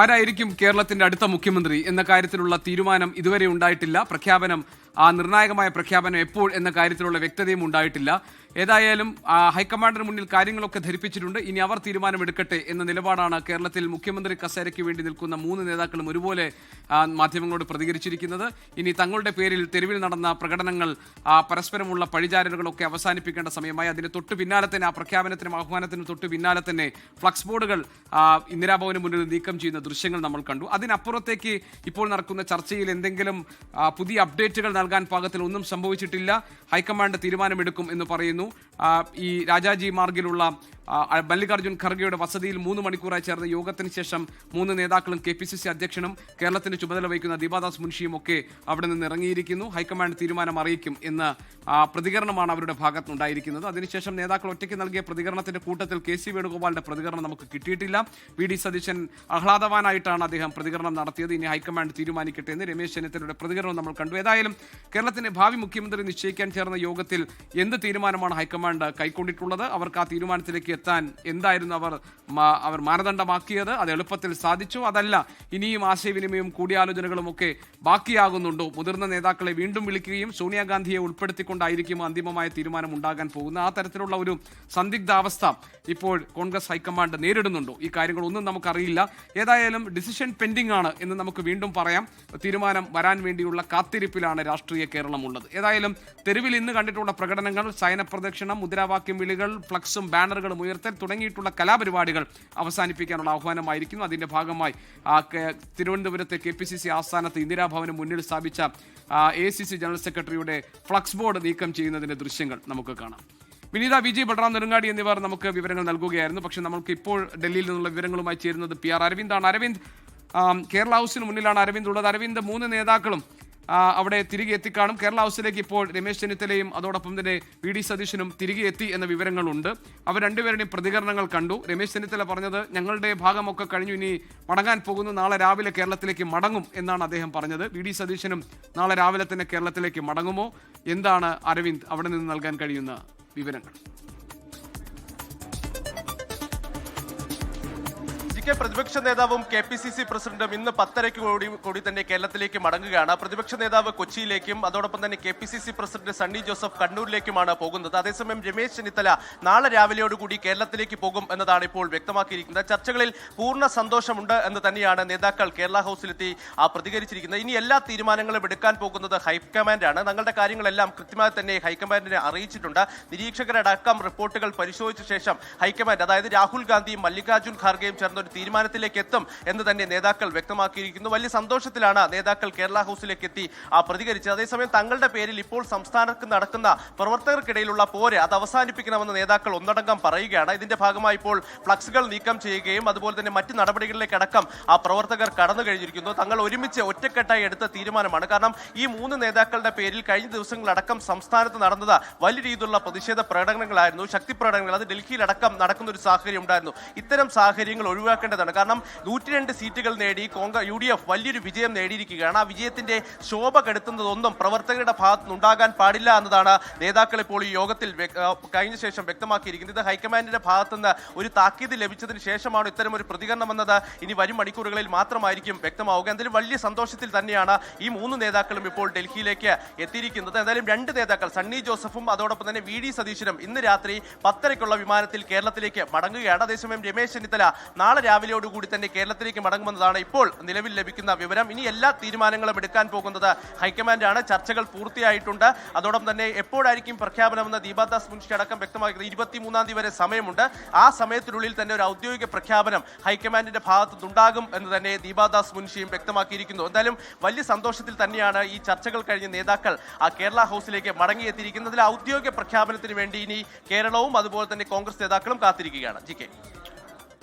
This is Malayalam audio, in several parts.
ആരായിരിക്കും കേരളത്തിന്റെ അടുത്ത മുഖ്യമന്ത്രി എന്ന കാര്യത്തിലുള്ള തീരുമാനം ഇതുവരെ ഉണ്ടായിട്ടില്ല. പ്രഖ്യാപനം നിർണായകമായ പ്രഖ്യാപനം എപ്പോൾ എന്ന കാര്യത്തിലുള്ള വ്യക്തതയും ഉണ്ടായിട്ടില്ല. ഏതായാലും ഹൈക്കമാൻഡിന് മുന്നിൽ കാര്യങ്ങളൊക്കെ ധരിപ്പിച്ചിട്ടുണ്ട്. ഇനി അവർ തീരുമാനമെടുക്കട്ടെ എന്ന നിലപാടാണ് കേരളത്തിൽ മുഖ്യമന്ത്രി കസേരയ്ക്ക് വേണ്ടി നിൽക്കുന്ന മൂന്ന് നേതാക്കളും ഒരുപോലെ മാധ്യമങ്ങളോട് പ്രതികരിച്ചിരിക്കുന്നത്. ഇനി തങ്ങളുടെ പേരിൽ തെരുവിൽ നടന്ന പ്രകടനങ്ങൾ, പരസ്പരമുള്ള പഴിചാരലുകളൊക്കെ അവസാനിപ്പിക്കേണ്ട സമയമായി. അതിന് തൊട്ട് പിന്നാലെ തന്നെ, ആ പ്രഖ്യാപനത്തിനും ആഹ്വാനത്തിനും തൊട്ട് പിന്നാലെ തന്നെ ഫ്ലക്സ് ബോർഡുകൾ ഇന്ദിരാഭവന് മുന്നിൽ നീക്കം ചെയ്യുന്ന ദൃശ്യങ്ങൾ നമ്മൾ കണ്ടു. അതിനപ്പുറത്തേക്ക് ഇപ്പോൾ നടക്കുന്ന ചർച്ചയിൽ എന്തെങ്കിലും പുതിയ അപ്ഡേറ്റുകൾ നൽകാൻ പാകത്തിൽ ഒന്നും സംഭവിച്ചിട്ടില്ല. ഹൈക്കമാൻഡ് തീരുമാനമെടുക്കും എന്ന് പറയുന്നു. ഈ രാജാജി മാർഗിലുള്ള മല്ലികാർജ്ജുൻ ഖർഗെയുടെ വസതിയിൽ 3 മണിക്കൂറായി ചേർന്ന യോഗത്തിന് ശേഷം മൂന്ന് നേതാക്കളും KPCC അധ്യക്ഷനും കേരളത്തിന് ചുമതല വഹിക്കുന്ന ദീപാദാസ് മുൻഷിയും ഒക്കെ അവിടെ നിന്ന് ഇറങ്ങിയിരിക്കുന്നു. ഹൈക്കമാൻഡ് തീരുമാനം അറിയിക്കും എന്ന പ്രതികരണമാണ് അവരുടെ ഭാഗത്തുനിന്നുണ്ടായിരിക്കുന്നത്. അതിനുശേഷം നേതാക്കൾ ഒറ്റയ്ക്ക് നൽകിയ പ്രതികരണത്തിന്റെ കൂട്ടത്തിൽ KC വേണുഗോപാലിന്റെ പ്രതികരണം നമുക്ക് കിട്ടിയിട്ടില്ല. VD സതീശൻ ആഹ്ലാദവാനായിട്ടാണ് അദ്ദേഹം പ്രതികരണം നടത്തിയത്. ഇനി ഹൈക്കമാൻഡ് തീരുമാനിക്കട്ടെ എന്ന് രമേശ് ചെന്നിത്തലയുടെ പ്രതികരണം നമ്മൾ കണ്ടു. ഏതായാലും കേരളത്തിന്റെ ഭാവി മുഖ്യമന്ത്രി നിശ്ചയിക്കാൻ ചേർന്ന യോഗത്തിൽ എന്ത് തീരുമാനമാണ് ഹൈക്കമാൻഡ് കൈക്കൊണ്ടിട്ടുള്ളത്, അവർക്ക് ആ തീരുമാനത്തിലേക്ക് എത്താൻ എന്തായിരുന്നു അവർ മാനദണ്ഡമാക്കിയത്, അത് എളുപ്പത്തിൽ സാധിച്ചു, അതല്ല ഇനിയും ആശയവിനിമയവും കൂടിയാലോചനകളും ഒക്കെ ബാക്കിയാകുന്നുണ്ടോ, മുതിർന്ന നേതാക്കളെ വീണ്ടും വിളിക്കുകയും സോണിയാഗാന്ധിയെ ഉൾപ്പെടുത്തിക്കൊണ്ടായിരിക്കും അന്തിമമായ തീരുമാനം ഉണ്ടാകാൻ പോകുന്നത്, ആ തരത്തിലുള്ള ഒരു സന്ദിഗ്ധാവസ്ഥ ഇപ്പോൾ കോൺഗ്രസ് ഹൈക്കമാൻഡ് നേരിടുന്നുണ്ടോ, ഈ കാര്യങ്ങളൊന്നും നമുക്കറിയില്ല. ഏതായാലും ഡിസിഷൻ പെൻഡിംഗ് ആണ് എന്ന് നമുക്ക് വീണ്ടും പറയാം. തീരുമാനം വരാൻ വേണ്ടിയുള്ള കാത്തിരിപ്പിലാണ് രാഷ്ട്രീയ കേരളം ഉള്ളത്. ഏതായാലും തെരുവിൽ ഇന്ന് കണ്ടിട്ടുള്ള പ്രകടനങ്ങൾ, സൈനപ്രദക്ഷിണം, മുദ്രാവാക്യം വിളികൾ, ഫ്ലക്സും ബാനറുകളും ഉയർത്തൽ തുടങ്ങിയിട്ടുള്ള കലാപരിപാടികൾ അവസാനിപ്പിക്കാനുള്ള ആഹ്വാനമായിരിക്കുന്നു. അതിന്റെ ഭാഗമായി തിരുവനന്തപുരത്തെ KPCC ആസ്ഥാനത്ത് ഇന്ദിരാഭവന് മുന്നിൽ സ്ഥാപിച്ച ACC ജനറൽ സെക്രട്ടറിയുടെ ഫ്ലക്സ് ബോർഡ് നീക്കം ചെയ്യുന്നതിന്റെ ദൃശ്യങ്ങൾ നമുക്ക് കാണാം. വിനീത, VG, ബൽറാം നെടുങ്ങാടി എന്നിവർ നമുക്ക് വിവരങ്ങൾ നൽകുകയായിരുന്നു. പക്ഷേ നമുക്ക് ഇപ്പോൾ ഡൽഹിയിൽ നിന്നുള്ള വിവരങ്ങളുമായി ചേരുന്നത് PR അരവിന്ദാണ്. അരവിന്ദ്, കേരള ഹൗസിന് മുന്നിലാണ് അരവിന്ദ് ഉള്ളത്. അരവിന്ദ്, മൂന്ന് നേതാക്കളും അവിടെ തിരികെ എത്തിക്കാണും. കേരള ഹൗസിലേക്ക് ഇപ്പോൾ രമേശ് ചെന്നിത്തലയും അതോടൊപ്പം തന്നെ VD സതീശനും തിരികെ എത്തി എന്ന വിവരങ്ങളുണ്ട്. അവർ രണ്ടുപേരുടെയും പ്രതികരണങ്ങൾ കണ്ടു. രമേശ് ചെന്നിത്തല പറഞ്ഞത് ഞങ്ങളുടെ ഭാഗമൊക്കെ കഴിഞ്ഞു, ഇനി മടങ്ങാൻ പോകുന്നു, നാളെ രാവിലെ കേരളത്തിലേക്ക് മടങ്ങും എന്നാണ് അദ്ദേഹം പറഞ്ഞത്. VD സതീശനും നാളെ രാവിലെ തന്നെ കേരളത്തിലേക്ക് മടങ്ങുമോ? എന്താണ് അരവിന്ദ് അവിടെ നിന്ന് നൽകാൻ കഴിയുന്ന വിവരങ്ങൾ? പ്രതിപക്ഷ നേതാവും KPCC പ്രസിഡന്റും ഇന്ന് 10:30 കൂടി തന്നെ കേരളത്തിലേക്ക് മടങ്ങുകയാണ്. പ്രതിപക്ഷ നേതാവ് കൊച്ചിയിലേക്കും അതോടൊപ്പം തന്നെ KPCC പ്രസിഡന്റ് സണ്ണി ജോസഫ് കണ്ണൂരിലേക്കുമാണ് പോകുന്നത്. അതേസമയം രമേശ് ചെന്നിത്തല നാളെ രാവിലെയോടുകൂടി കേരളത്തിലേക്ക് പോകും എന്നതാണ് ഇപ്പോൾ വ്യക്തമാക്കിയിരിക്കുന്നത്. ചർച്ചകളിൽ പൂർണ്ണ സന്തോഷമുണ്ട് എന്ന് തന്നെയാണ് നേതാക്കൾ കേരള ഹൗസിലെത്തി പ്രതികരിച്ചിരിക്കുന്നത്. ഇനി എല്ലാ തീരുമാനങ്ങളും എടുക്കാൻ പോകുന്നത് ഹൈക്കമാൻഡാണ്. തങ്ങളുടെ കാര്യങ്ങളെല്ലാം കൃത്യമായി തന്നെ ഹൈക്കമാൻഡിനെ അറിയിച്ചിട്ടുണ്ട്. നിരീക്ഷകരടക്കം റിപ്പോർട്ടുകൾ പരിശോധിച്ച ശേഷം ഹൈക്കമാൻഡ്, അതായത് രാഹുൽ ഗാന്ധിയും മല്ലികാർജ്ജുൻ ഖാർഗെയും ചേർന്ന ഒരു തീരുമാനത്തിലേക്ക് എത്തും എന്ന് തന്നെ നേതാക്കൾ വ്യക്തമാക്കിയിരിക്കുന്നു. വലിയ സന്തോഷത്തിലാണ് നേതാക്കൾ കേരള ഹൗസിലേക്ക് എത്തി പ്രതികരിച്ചത്. അതേസമയം തങ്ങളുടെ പേരിൽ ഇപ്പോൾ സംസ്ഥാനത്ത് നടക്കുന്ന പ്രവർത്തകർക്കിടയിലുള്ള പോര് അത് അവസാനിപ്പിക്കണമെന്ന് നേതാക്കൾ ഒന്നടങ്കം പറയുകയാണ്. ഇതിന്റെ ഭാഗമായി ഇപ്പോൾ ഫ്ലക്സുകൾ നീക്കം ചെയ്യുകയും അതുപോലെ തന്നെ മറ്റ് നടപടികളിലേക്കടക്കം പ്രവർത്തകർ കടന്നു കഴിഞ്ഞിരിക്കുന്നു. തങ്ങൾ ഒരുമിച്ച് ഒറ്റക്കെട്ടായി എടുത്ത തീരുമാനമാണ്. കാരണം ഈ മൂന്ന് നേതാക്കളുടെ പേരിൽ കഴിഞ്ഞ ദിവസങ്ങളടക്കം സംസ്ഥാനത്ത് നടന്നത് വലിയ രീതിയിലുള്ള പ്രതിഷേധ പ്രകടനങ്ങളായിരുന്നു, ശക്തി പ്രകടനങ്ങൾ. അത് ഡൽഹിയിലടക്കം നടക്കുന്ന ഒരു സാഹചര്യം ഉണ്ടായിരുന്നു. ഇത്തരം സാഹചര്യങ്ങൾ ഒഴിവാക്കേണ്ടതാണ്. കാരണം 102 സീറ്റുകൾ നേടി UDF വലിയൊരു വിജയം നേടിയിരിക്കുകയാണ്. ആ വിജയത്തിന്റെ ശോഭ കെടുത്തുന്നതൊന്നും പ്രവർത്തകരുടെ ഭാഗത്ത് ഉണ്ടാകാൻ പാടില്ല എന്നതാണ് നേതാക്കൾ ഇപ്പോൾ ഈ യോഗത്തിൽ കഴിഞ്ഞ ശേഷം വ്യക്തമാക്കിയിരിക്കുന്നത്. ഇത് ഹൈക്കമാൻഡിന്റെ ഭാഗത്തുനിന്ന് ഒരു താക്കീത് ലഭിച്ചതിന് ശേഷമാണ് ഇത്തരം ഒരു പ്രതികരണം എന്നത് ഇനി വരും മണിക്കൂറുകളിൽ മാത്രമായിരിക്കും വ്യക്തമാവുക. എന്തായാലും വലിയ സന്തോഷത്തിൽ തന്നെയാണ് ഈ മൂന്ന് നേതാക്കളും ഇപ്പോൾ ഡൽഹിയിലേക്ക് എത്തിയിരിക്കുന്നത്. എന്തായാലും രണ്ട് നേതാക്കൾ സണ്ണി ജോസഫും അതോടൊപ്പം തന്നെ VD സതീശനും ഇന്ന് രാത്രി 10:30 വിമാനത്തിൽ കേരളത്തിലേക്ക് മടങ്ങുകയാണ്. അതേസമയം രമേശ് ചെന്നിത്തല നാളെ രാവിലെയോടുകൂടി തന്നെ കേരളത്തിലേക്ക് മടങ്ങുമെന്നതാണ് ഇപ്പോൾ നിലവിൽ ലഭിക്കുന്ന വിവരം. ഇനി എല്ലാ തീരുമാനങ്ങളും എടുക്കാൻ പോകുന്നത് ഹൈക്കമാൻഡാണ്. ചർച്ചകൾ പൂർത്തിയായിട്ടുണ്ട്. അതോടൊപ്പം തന്നെ എപ്പോഴായിരിക്കും പ്രഖ്യാപനമെന്ന് ദീപാദാസ് മുൻഷി അടക്കം വ്യക്തമാക്കുന്നത് 23-ാം തീയതി വരെ സമയമുണ്ട്. ആ സമയത്തിനുള്ളിൽ തന്നെ ഒരു ഔദ്യോഗിക പ്രഖ്യാപനം ഹൈക്കമാൻഡിന്റെ ഭാഗത്തുനിന്നുണ്ടാകും എന്ന് തന്നെ ദീപാദാസ് മുൻഷിയും വ്യക്തമാക്കിയിരിക്കുന്നു. എന്തായാലും വലിയ സന്തോഷത്തിൽ തന്നെയാണ് ഈ ചർച്ചകൾ കഴിഞ്ഞ് നേതാക്കൾ കേരള ഹൗസിലേക്ക് മടങ്ങിയെത്തിയിരിക്കുന്നതിൽ ഔദ്യോഗിക പ്രഖ്യാപനത്തിന് വേണ്ടി ഇനി കേരളവും അതുപോലെ തന്നെ കോൺഗ്രസ് നേതാക്കളും കാത്തിരിക്കുകയാണ്. GK.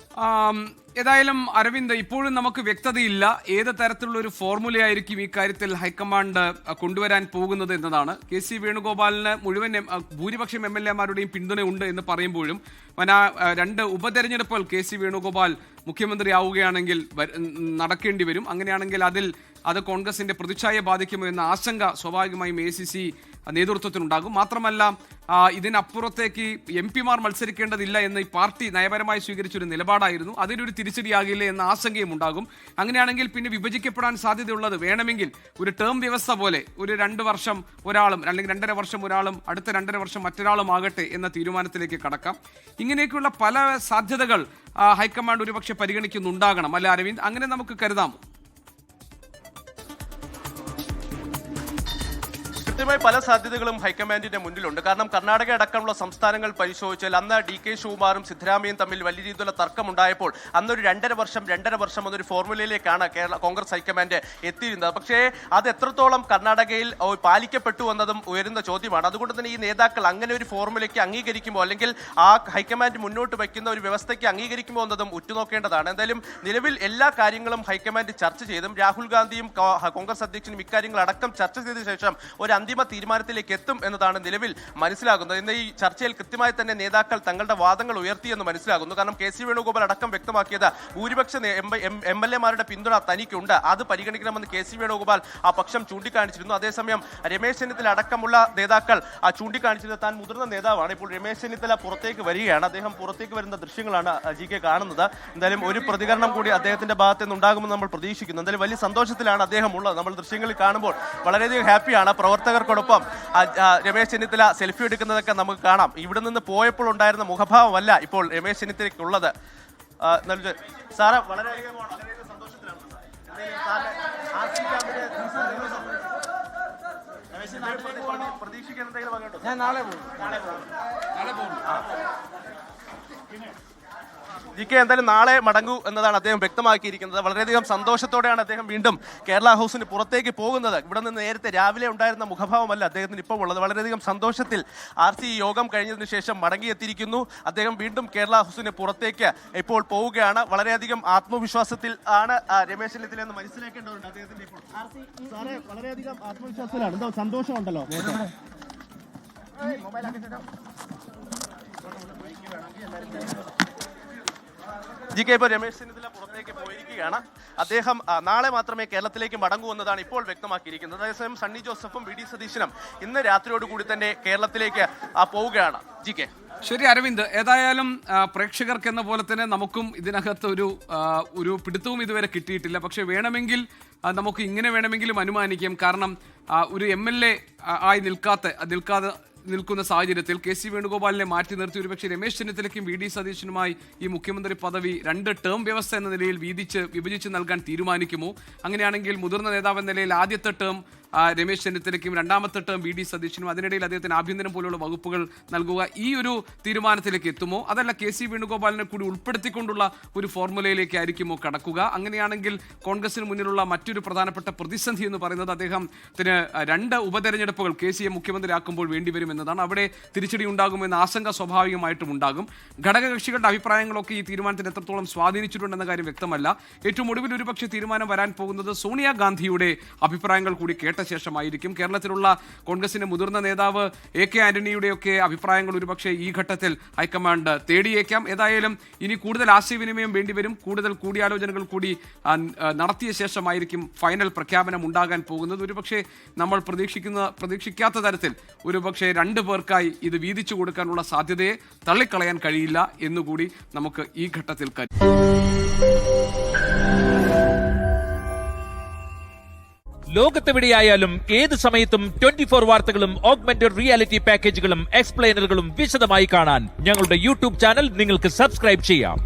ഏതായാലും അരവിന്ദ്, ഇപ്പോഴും നമുക്ക് വ്യക്തതയില്ല ഏത് തരത്തിലുള്ള ഒരു ഫോർമുലയായിരിക്കും ഈ കാര്യത്തിൽ ഹൈക്കമാൻഡ് കൊണ്ടുവരാൻ പോകുന്നത് എന്നതാണ്. KC വേണുഗോപാലിന് മുഴുവൻ ഭൂരിപക്ഷം MLA-മാരുടെയും പിന്തുണയുണ്ട് എന്ന് പറയുമ്പോഴും 2 ഉപതെരഞ്ഞെടുപ്പുകൾ KC വേണുഗോപാൽ മുഖ്യമന്ത്രിയാവുകയാണെങ്കിൽ നടക്കേണ്ടി വരും. അങ്ങനെയാണെങ്കിൽ അത് കോൺഗ്രസിന്റെ പ്രതിച്ഛായ ബാധിക്കുമോ എന്ന ആശങ്ക സ്വാഭാവികമായും ACC നേതൃത്വത്തിനുണ്ടാകും. മാത്രമല്ല ഇതിനപ്പുറത്തേക്ക് MP-മാർ മത്സരിക്കേണ്ടതില്ല എന്ന് ഈ പാർട്ടി നയപരമായി സ്വീകരിച്ചൊരു നിലപാടായിരുന്നു. അതിനൊരു തിരിച്ചടിയാകില്ലേ എന്ന ആശങ്കയും ഉണ്ടാകും. അങ്ങനെയാണെങ്കിൽ പിന്നെ വിഭജിക്കപ്പെടാൻ സാധ്യതയുള്ളത് വേണമെങ്കിൽ ഒരു ടേം വ്യവസ്ഥ പോലെ ഒരു 2 വർഷം ഒരാളും അല്ലെങ്കിൽ 2.5 വർഷം ഒരാളും അടുത്ത 2.5 വർഷം മറ്റൊരാളും ആകട്ടെ എന്ന തീരുമാനത്തിലേക്ക് കടക്കാം. ഇങ്ങനെയൊക്കെയുള്ള പല സാധ്യതകൾ ഹൈക്കമാൻഡ് ഒരുപക്ഷെ പരിഗണിക്കുന്നുണ്ടാകണം, അല്ല അരവിന്ദ്? അങ്ങനെ നമുക്ക് കരുതാമോ? കൃത്യമായി പല സാധ്യതകളും ഹൈക്കമാൻഡിന്റെ മുന്നിലുണ്ട്. കാരണം കർണാടക അടക്കമുള്ള സംസ്ഥാനങ്ങൾ പരിശോധിച്ചാൽ അന്ന് DK ശിവകുമാറും സിദ്ധരാമയ്യയും തമ്മിൽ വലിയ രീതിയിലുള്ള തർക്കമുണ്ടായപ്പോൾ അന്നൊരു 2.5 വർഷം എന്നൊരു ഫോർമുലയിലേക്കാണ് കോൺഗ്രസ് ഹൈക്കമാൻഡ് എത്തിയിരുന്നത്. പക്ഷേ അത് എത്രത്തോളം കർണാടകയിൽ പാലിക്കപ്പെട്ടു എന്നതും ഉയരുന്ന ചോദ്യമാണ്. അതുകൊണ്ട് തന്നെ ഈ നേതാക്കൾ അങ്ങനെ ഒരു ഫോർമുലയ്ക്ക് അംഗീകരിക്കുമോ അല്ലെങ്കിൽ ആ ഹൈക്കമാൻഡ് മുന്നോട്ട് വയ്ക്കുന്ന ഒരു വ്യവസ്ഥയ്ക്ക് അംഗീകരിക്കുമോ എന്നതും ഉറ്റുനോക്കേണ്ടതാണ്. എന്തായാലും നിലവിൽ എല്ലാ കാര്യങ്ങളും ഹൈക്കമാൻഡ് ചർച്ച ചെയ്തും രാഹുൽ ഗാന്ധിയും കോൺഗ്രസ് അധ്യക്ഷനും ഇക്കാര്യങ്ങൾ അടക്കം ചർച്ച ചെയ്ത ശേഷം ഒരു അന്തിമ തീരുമാനത്തിലേക്ക് എത്തും എന്നതാണ് നിലവിൽ മനസ്സിലാകുന്നത്. ഇന്ന് ഈ ചർച്ചയിൽ കൃത്യമായി തന്നെ നേതാക്കൾ തങ്ങളുടെ വാദങ്ങൾ ഉയർത്തിയെന്ന് മനസ്സിലാകുന്നു. കാരണം KC വേണുഗോപാൽ അടക്കം വ്യക്തമാക്കിയത് ഭൂരിപക്ഷ MLA-മാരുടെ പിന്തുണ തനിക്കുണ്ട്, അത് പരിഗണിക്കണമെന്ന് KC വേണുഗോപാൽ ആ പക്ഷം ചൂണ്ടിക്കാണിച്ചിരുന്നു. അതേസമയം രമേശ് ചെന്നിത്തല അടക്കമുള്ള നേതാക്കൾ ചൂണ്ടിക്കാണിച്ചത് താൻ മുതിർന്ന നേതാവാണ്. ഇപ്പോൾ രമേശ് ചെന്നിത്തല പുറത്തേക്ക് വരികയാണ്. അദ്ദേഹം പുറത്തേക്ക് വരുന്ന ദൃശ്യങ്ങളാണ് GK കാണുന്നത്. എന്തായാലും ഒരു പ്രതികരണം കൂടി അദ്ദേഹത്തിന്റെ ഭാഗത്ത് നിന്ന് ഉണ്ടാകുമെന്ന് നമ്മൾ പ്രതീക്ഷിക്കുന്നു. എന്തായാലും വലിയ സന്തോഷത്തിലാണ് അദ്ദേഹം ഉള്ളത്. നമ്മൾ ദൃശ്യങ്ങളിൽ കാണുമ്പോൾ വളരെയധികം ഹാപ്പിയാണ്. പ്രവർത്തകർക്കൊപ്പം രമേശ് ചെന്നിത്തല സെൽഫി എടുക്കുന്നതൊക്കെ നമുക്ക് കാണാം. ഇവിടെ നിന്ന് പോയപ്പോൾ ഉണ്ടായിരുന്ന മുഖഭാവമല്ല ഇപ്പോൾ രമേശ് ചെന്നിത്തലയ്ക്കുള്ളത്. സാറ് വളരെയധികം സന്തോഷത്തിലാണ്. പ്രതീക്ഷിക്കാൻ എന്തെങ്കിലും ഞാൻ നാളെ പോകും. GK എന്തായാലും നാളെ മടങ്ങൂ എന്നതാണ് അദ്ദേഹം വ്യക്തമാക്കിയിരിക്കുന്നത്. വളരെയധികം സന്തോഷത്തോടെയാണ് അദ്ദേഹം വീണ്ടും കേരള ഹൗസിന് പുറത്തേക്ക് പോകുന്നത്. ഇവിടെ നിന്ന് നേരത്തെ രാവിലെ ഉണ്ടായിരുന്ന മുഖഭാവമല്ല അദ്ദേഹത്തിന് ഇപ്പോൾ ഉള്ളത്. വളരെയധികം സന്തോഷത്തിൽ RC യോഗം കഴിഞ്ഞതിന് ശേഷം മടങ്ങിയെത്തിയിരിക്കുന്നു. അദ്ദേഹം വീണ്ടും കേരള ഹൗസിന് പുറത്തേക്ക് ഇപ്പോൾ പോവുകയാണ്. വളരെയധികം ആത്മവിശ്വാസത്തിൽ ആണ് രമേശ് ചെന്നിത്തല എന്ന് മനസ്സിലാക്കേണ്ടതുണ്ട് അദ്ദേഹത്തിന്റെ. ഇപ്പോൾ സാറേ വളരെയധികം ആത്മവിശ്വാസത്തിലാണ്, എന്തോ സന്തോഷമുണ്ടല്ലോ. GK ഇപ്പോൾ രമേശ് ചെന്നിത്തല പുറത്തേക്ക് പോയിരിക്കുകയാണ്. അദ്ദേഹം നാളെ മാത്രമേ കേരളത്തിലേക്ക് മടങ്ങൂ എന്നതാണ് ഇപ്പോൾ വ്യക്തമാക്കിയിരിക്കുന്നത്. അതേസമയം സണ്ണി ജോസഫും VD സതീശനും ഇന്ന് രാത്രിയോടുകൂടി തന്നെ കേരളത്തിലേക്ക് പോവുകയാണ്. GK ശരി അരവിന്ദ്, ഏതായാലും പ്രേക്ഷകർക്ക് എന്ന പോലെ തന്നെ നമുക്കും ഇതിനകത്ത് ഒരു പിടുത്തവും ഇതുവരെ കിട്ടിയിട്ടില്ല. പക്ഷെ വേണമെങ്കിൽ നമുക്ക് ഇങ്ങനെ വേണമെങ്കിലും അനുമാനിക്കാം. കാരണം ഒരു MLA ആയി നിൽക്കുന്ന സാഹചര്യത്തിൽ KC വേണുഗോപാലിനെ മാറ്റി നിർത്തി ഒരുപക്ഷെ രമേശ് ചെന്നിത്തലയ്ക്കും VD സതീശനുമായി ഈ മുഖ്യമന്ത്രി പദവി 2 ടേം വ്യവസ്ഥ എന്ന നിലയിൽ വിഭജിച്ച് നൽകാൻ തീരുമാനിക്കുമോ? അങ്ങനെയാണെങ്കിൽ മുതിർന്ന നേതാവ് എന്ന നിലയിൽ ആദ്യത്തെ ടേം രമേശ് ചെന്നിത്തലയ്ക്കും രണ്ടാമത്തെ ടേം VD സതീശനും അതിനിടയിൽ അദ്ദേഹത്തിന് ആഭ്യന്തരം പോലുള്ള വകുപ്പുകൾ നൽകുക, ഈ ഒരു തീരുമാനത്തിലേക്ക് എത്തുമോ? അതല്ല KC വേണുഗോപാലിനെ കൂടി ഉൾപ്പെടുത്തിക്കൊണ്ടുള്ള ഒരു ഫോർമുലയിലേക്ക് ആയിരിക്കുമോ കടക്കുക? അങ്ങനെയാണെങ്കിൽ കോൺഗ്രസിന് മുന്നിലുള്ള മറ്റൊരു പ്രധാനപ്പെട്ട പ്രതിസന്ധി എന്ന് പറയുന്നത് അദ്ദേഹത്തിന് 2 ഉപതെരഞ്ഞെടുപ്പുകൾ KCയെ മുഖ്യമന്ത്രിയാക്കുമ്പോൾ വേണ്ടിവരും എന്നതാണ്. അവിടെ തിരിച്ചടി ഉണ്ടാകുമെന്ന ആശങ്ക സ്വാഭാവികമായിട്ടും ഉണ്ടാകും. ഘടകകക്ഷികളുടെ അഭിപ്രായങ്ങളൊക്കെ ഈ തീരുമാനത്തിന് എത്രത്തോളം സ്വാധീനിച്ചിട്ടുണ്ടെന്ന കാര്യം വ്യക്തമല്ല. ഏറ്റവും ഒടുവിൽ ഒരുപക്ഷെ തീരുമാനം വരാൻ പോകുന്നത് സോണിയാഗാന്ധിയുടെ അഭിപ്രായങ്ങൾ കൂടി കേട്ട ശേഷമായിരിക്കും. കേരളത്തിലുള്ള കോൺഗ്രസിന്റെ മുതിർന്ന നേതാവ് AK ആന്റണിയുടെയൊക്കെ അഭിപ്രായങ്ങൾ ഒരുപക്ഷെ ഈ ഘട്ടത്തിൽ ഹൈക്കമാൻഡ് തേടിയേക്കാം. ഏതായാലും ഇനി കൂടുതൽ ആശയവിനിമയം വേണ്ടിവരും. കൂടുതൽ കൂടിയാലോചനകൾ കൂടി നടത്തിയ ശേഷമായിരിക്കും ഫൈനൽ പ്രഖ്യാപനം ഉണ്ടാകാൻ പോകുന്നത്. ഒരുപക്ഷെ നമ്മൾ പ്രതീക്ഷിക്കാത്ത തരത്തിൽ ഒരുപക്ഷെ 2 പേർക്കായി ഇത് വീതിച്ചു കൊടുക്കാനുള്ള സാധ്യതയെ തള്ളിക്കളയാൻ കഴിയില്ല എന്നുകൂടി നമുക്ക് ഈ ഘട്ടത്തിൽ ലോകത്തെവിടെയായാലും ഏത് സമയത്തും 24 വാർത്തകളും ഓഗ്മെന്റഡ് റിയാലിറ്റി പാക്കേജുകളും എക്സ്പ്ലെയിനറുകളും വിശദമായി കാണാൻ ഞങ്ങളുടെ YouTube ചാനൽ നിങ്ങൾക്ക് സബ്സ്ക്രൈബ് ചെയ്യാം.